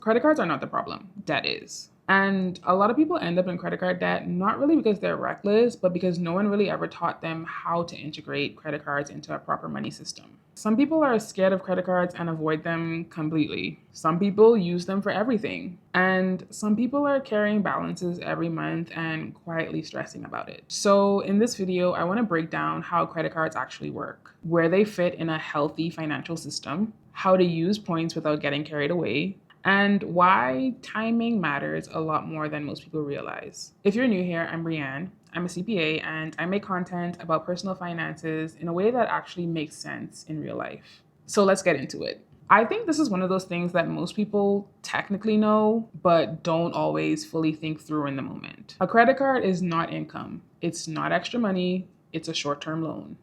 Credit cards are not the problem, debt is. And a lot of people end up in credit card debt, not really because they're reckless, but because no one really ever taught them how to integrate credit cards into a proper money system. Some people are scared of credit cards and avoid them completely. Some people use them for everything. And some people are carrying balances every month and quietly stressing about it. So in this video, I want to break down how credit cards actually work, where they fit in a healthy financial system, how to use points without getting carried away, and why timing matters a lot more than most people realize. If you're new here, I'm Brianne. I'm a CPA and I make content about personal finances in a way that actually makes sense in real life. So let's get into it. I think this is one of those things that most people technically know, but don't always fully think through in the moment. A credit card is not income. It's not extra money. It's a short-term loan.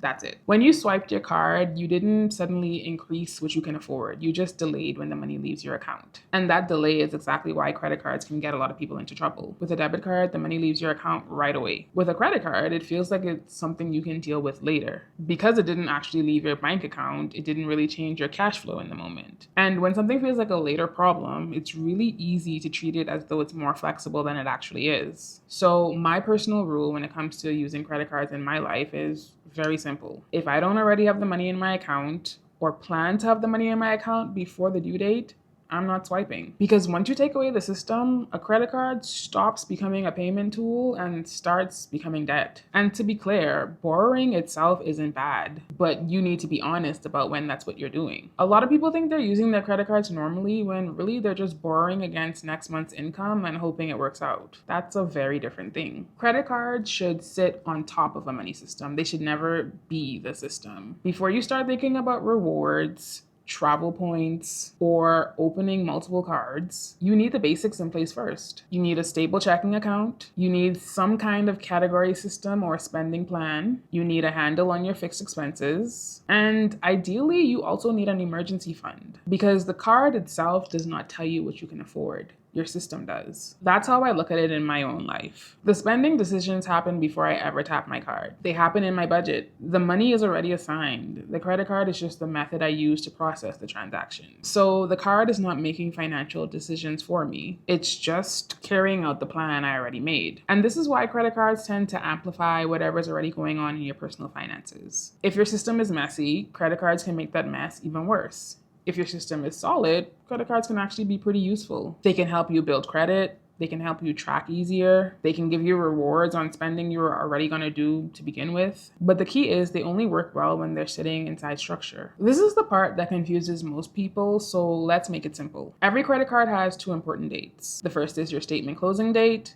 That's it. When you swiped your card, you didn't suddenly increase what you can afford. You just delayed when the money leaves your account. And that delay is exactly why credit cards can get a lot of people into trouble. With a debit card, the money leaves your account right away. With a credit card, it feels like it's something you can deal with later. Because it didn't actually leave your bank account, it didn't really change your cash flow in the moment. And when something feels like a later problem, it's really easy to treat it as though it's more flexible than it actually is. So my personal rule when it comes to using credit cards in my life is very simple. If I don't already have the money in my account or plan to have the money in my account before the due date, I'm not swiping. Because once you take away the system, a credit card stops becoming a payment tool and starts becoming debt. And to be clear, borrowing itself isn't bad, but you need to be honest about when that's what you're doing. A lot of people think they're using their credit cards normally when really they're just borrowing against next month's income and hoping it works out. That's a very different thing. Credit cards should sit on top of a money system. They should never be the system. Before you start thinking about rewards, travel points, or opening multiple cards, you need the basics in place first. You need a stable checking account. You need some kind of category system or spending plan. You need a handle on your fixed expenses. And ideally, you also need an emergency fund because the card itself does not tell you what you can afford. Your system does. That's how I look at it in my own life. The spending decisions happen before I ever tap my card. They happen in my budget. The money is already assigned. The credit card is just the method I use to process the transaction. So the card is not making financial decisions for me. It's just carrying out the plan I already made. And this is why credit cards tend to amplify whatever's already going on in your personal finances. If your system is messy, credit cards can make that mess even worse. If your system is solid, credit cards can actually be pretty useful. They can help you build credit. They can help you track easier. They can give you rewards on spending you were already going to do to begin with. But the key is they only work well when they're sitting inside structure. This is the part that confuses most people, so let's make it simple. Every credit card has two important dates. The first is your statement closing date,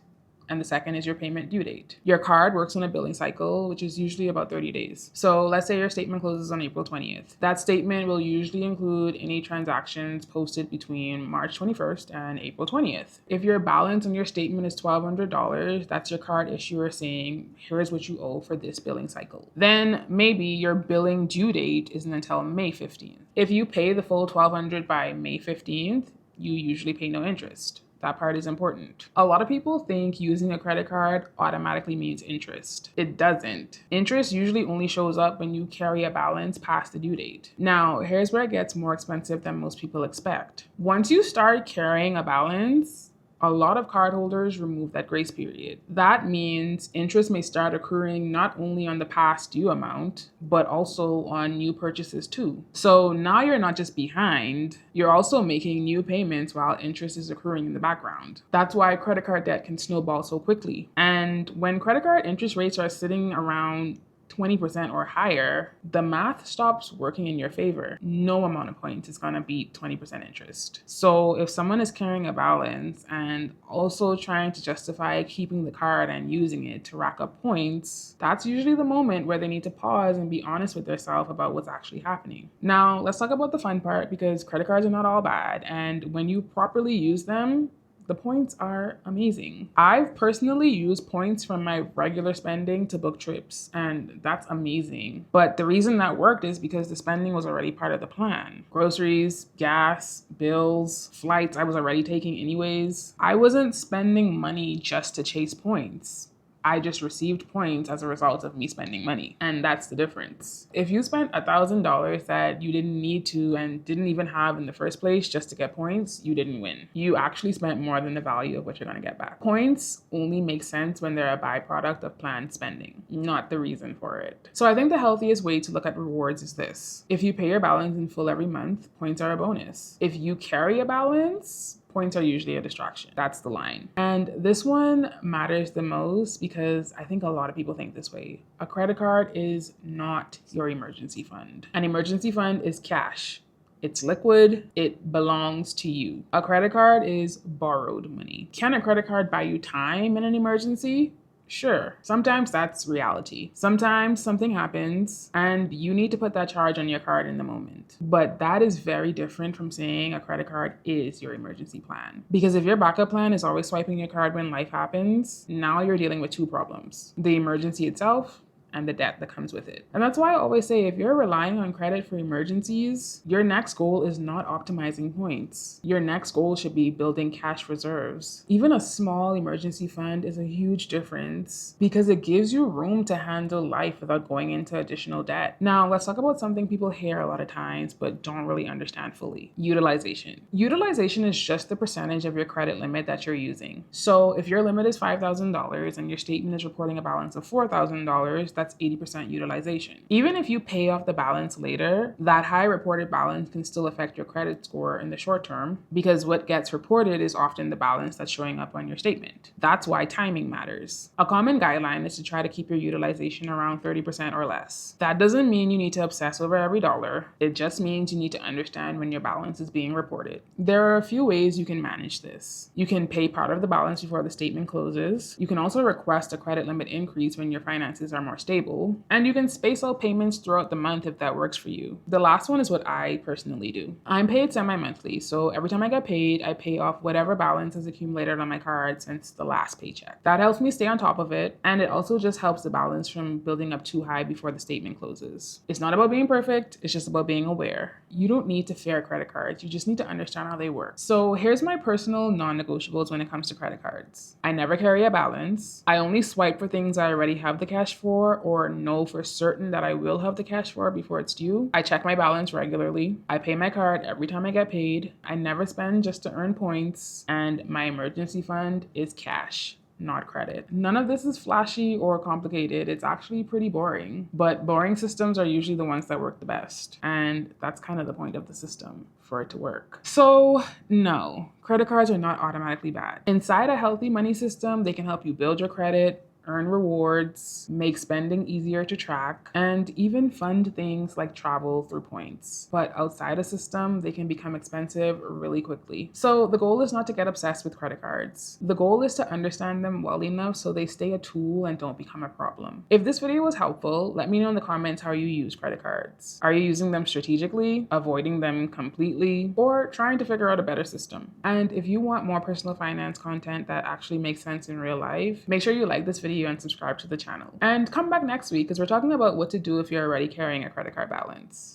and the second is your payment due date. Your card works on a billing cycle, which is usually about 30 days. So let's say your statement closes on April 20th. That statement will usually include any transactions posted between March 21st and April 20th. If your balance on your statement is $1,200, that's your card issuer saying, here's what you owe for this billing cycle. Then maybe your billing due date isn't until May 15th. If you pay the full $1,200 by May 15th, you usually pay no interest. That part is important. A lot of people think using a credit card automatically means interest. It doesn't. Interest usually only shows up when you carry a balance past the due date. Now, here's where it gets more expensive than most people expect. Once you start carrying a balance, a lot of cardholders remove that grace period. That means interest may start accruing not only on the past due amount, but also on new purchases too. So now you're not just behind, you're also making new payments while interest is accruing in the background. That's why credit card debt can snowball so quickly. And when credit card interest rates are sitting around 20% or higher, the math stops working in your favor. No amount of points is gonna beat 20% interest. So if someone is carrying a balance and also trying to justify keeping the card and using it to rack up points, that's usually the moment where they need to pause and be honest with themselves about what's actually happening. Now, let's talk about the fun part because credit cards are not all bad. And when you properly use them, the points are amazing. I've personally used points from my regular spending to book trips, and that's amazing. But the reason that worked is because the spending was already part of the plan. Groceries, gas, bills, flights I was already taking anyways. I wasn't spending money just to chase points. I just received points as a result of me spending money. And that's the difference. If you spent $1,000 that you didn't need to and didn't even have in the first place just to get points, you didn't win. You actually spent more than the value of what you're going to get back. Points only make sense when they're a byproduct of planned spending, not the reason for it. So I think the healthiest way to look at rewards is this. If you pay your balance in full every month, points are a bonus. If you carry a balance, points are usually a distraction. That's the line. And this one matters the most because I think a lot of people think this way. A credit card is not your emergency fund. An emergency fund is cash. It's liquid. It belongs to you. A credit card is borrowed money. Can a credit card buy you time in an emergency? Sure, sometimes that's reality. Sometimes something happens and you need to put that charge on your card in the moment. But that is very different from saying a credit card is your emergency plan. Because if your backup plan is always swiping your card when life happens, now you're dealing with two problems: the emergency itself and the debt that comes with it. And that's why I always say, if you're relying on credit for emergencies, your next goal is not optimizing points. Your next goal should be building cash reserves. Even a small emergency fund is a huge difference because it gives you room to handle life without going into additional debt. Now, let's talk about something people hear a lot of times but don't really understand fully: utilization. Utilization is just the percentage of your credit limit that you're using. So if your limit is $5,000 and your statement is reporting a balance of $4,000, that's 80% utilization. Even if you pay off the balance later, that high reported balance can still affect your credit score in the short term because what gets reported is often the balance that's showing up on your statement. That's why timing matters. A common guideline is to try to keep your utilization around 30% or less. That doesn't mean you need to obsess over every dollar. It just means you need to understand when your balance is being reported. There are a few ways you can manage this. You can pay part of the balance before the statement closes. You can also request a credit limit increase when your finances are more stable. And you can space out payments throughout the month if that works for you. The last one is what I personally do. I'm paid semi-monthly, so every time I get paid, I pay off whatever balance has accumulated on my card since the last paycheck. That helps me stay on top of it, and it also just helps the balance from building up too high before the statement closes. It's not about being perfect, it's just about being aware. You don't need to fear credit cards, you just need to understand how they work. So here's my personal non-negotiables when it comes to credit cards. I never carry a balance. I only swipe for things I already have the cash for or know for certain that I will have the cash for before it's due. I check my balance regularly. I pay my card every time I get paid. I never spend just to earn points. And my emergency fund is cash, not credit. None of this is flashy or complicated. It's actually pretty boring. But boring systems are usually the ones that work the best. And that's kind of the point of the system, for it to work. So no, credit cards are not automatically bad. Inside a healthy money system, they can help you build your credit, earn rewards, make spending easier to track, and even fund things like travel through points. But outside a system, they can become expensive really quickly. So the goal is not to get obsessed with credit cards. The goal is to understand them well enough so they stay a tool and don't become a problem. If this video was helpful, let me know in the comments how you use credit cards. Are you using them strategically, avoiding them completely, or trying to figure out a better system? And if you want more personal finance content that actually makes sense in real life, make sure you like this video and subscribe to the channel. And come back next week because we're talking about what to do if you're already carrying a credit card balance.